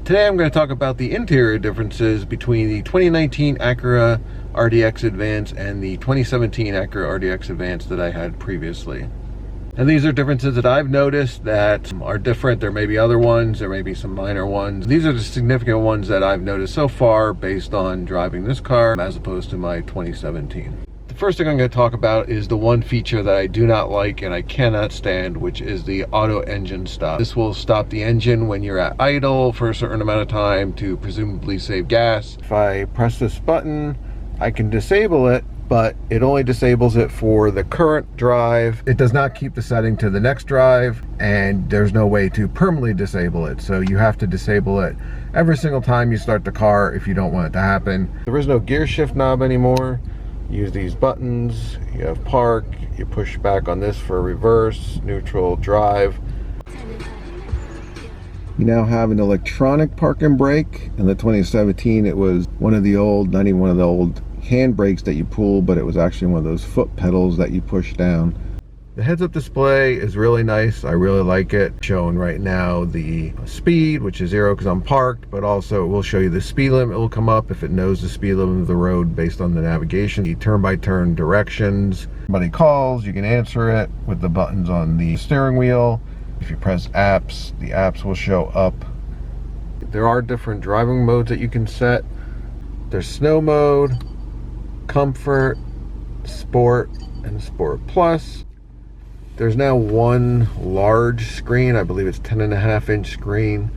Today I'm going to talk about the interior differences between the 2019 Acura RDX Advance and the 2017 Acura RDX Advance that I had previously. And these are differences that I've noticed that are different. There may be other ones, there may be some minor ones. These are the significant ones that I've noticed so far based on driving this car as opposed to my 2017. The first thing I'm going to talk about is the one feature that I do not like and I cannot stand, which is the auto engine stop. This will stop the engine when you're at idle for a certain amount of time to presumably save gas. If I press this button, I can disable it, but it only disables it for the current drive. It does not keep the setting to the next drive, and there's no way to permanently disable it. So you have to disable it every single time you start the car if you don't want it to happen. There is no gear shift knob anymore. Use these buttons. You have park, you push back on this for reverse, neutral, drive. You now have an electronic park and brake. In the 2017 it was one of the old, not even one of the old hand brakes that you pull, but it was actually one of those foot pedals that you push down. The heads-up display is really nice. I really like it. Showing right now the speed, which is 0 because I'm parked, but also it will show you the speed limit. It will come up if it knows the speed limit of the road based on the navigation. The turn-by-turn directions. Somebody calls, you can answer it with the buttons on the steering wheel. If you press apps, the apps will show up. There are different driving modes that you can set. There's snow mode, comfort, sport, and sport plus. There's now one large screen, I believe it's 10.5-inch screen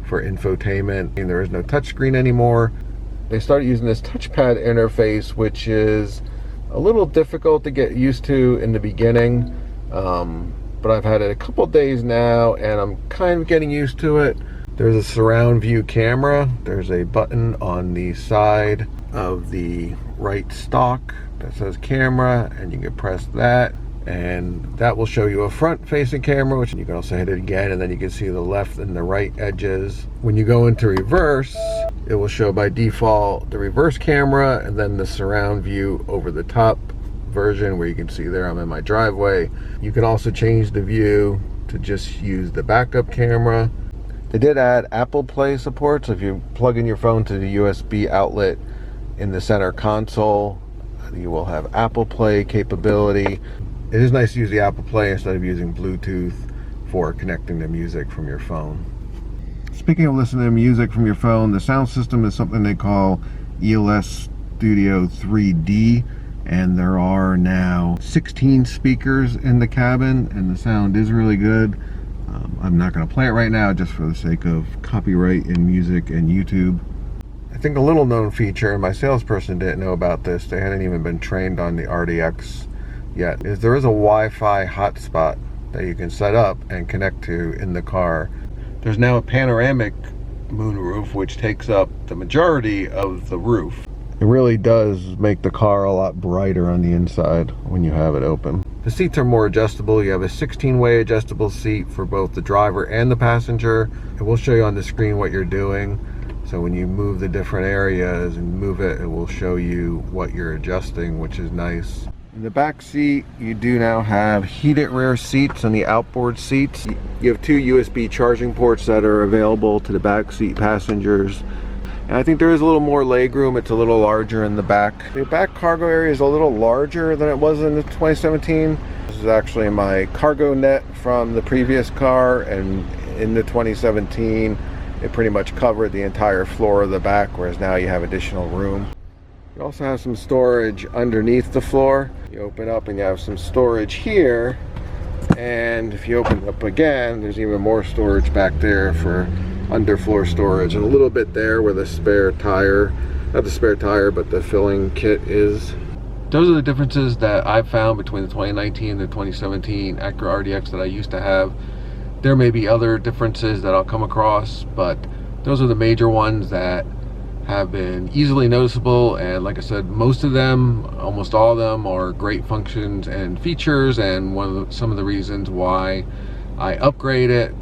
for infotainment, and there is no touchscreen anymore. They started using this touchpad interface, which is a little difficult to get used to in the beginning, but I've had it a couple days now and I'm kind of getting used to it. There's a surround view camera. There's a button on the side of the right stalk that says camera, and you can press that. And that will show you a front-facing camera, which you can also hit it again, and then you can see the left and the right edges. When you go into reverse, it will show by default the reverse camera and then the surround view over the top version, where you can see there I'm in my driveway. You can also change the view to just use the backup camera. They did add Apple Play support, so if you plug in your phone to the USB outlet in the center console, you will have Apple Play capability. It is nice to use the Apple Play instead of using Bluetooth for connecting to music from your phone. Speaking of listening to music from your phone, the sound system is something they call ELS Studio 3D, and there are now 16 speakers in the cabin, and the sound is really good. I'm not going to play it right now just for the sake of copyright in music and YouTube. I think a little known feature, and my salesperson didn't know about this, they hadn't even been trained on the RDX yet, is there is a Wi-Fi hotspot that you can set up and connect to in the car. There's now a panoramic moonroof which takes up the majority of the roof. It really does make the car a lot brighter on the inside when you have it open. The seats are more adjustable. You have a 16-way adjustable seat for both the driver and the passenger. It will show you on the screen what you're doing. So when you move the different areas and move it, it will show you what you're adjusting, which is nice. In the back seat, you do now have heated rear seats on the outboard seats. You have two USB charging ports that are available to the back seat passengers. And I think there is a little more legroom. It's a little larger in the back. The back cargo area is a little larger than it was in the 2017. This is actually my cargo net from the previous car, and in the 2017, it pretty much covered the entire floor of the back, whereas now you have additional room. You also have some storage underneath the floor. You open up and you have some storage here, and if you open it up again, there's even more storage back there for underfloor storage, and a little bit there where the spare tire, not the spare tire, but the filling kit is. Those are the differences that I've found between the 2019 and the 2017 Acura RDX that I used to have. There may be other differences that I'll come across, but those are the major ones that have been easily noticeable. And like I said, most of them, almost all of them, are great functions and features, and some of the reasons why I upgrade it.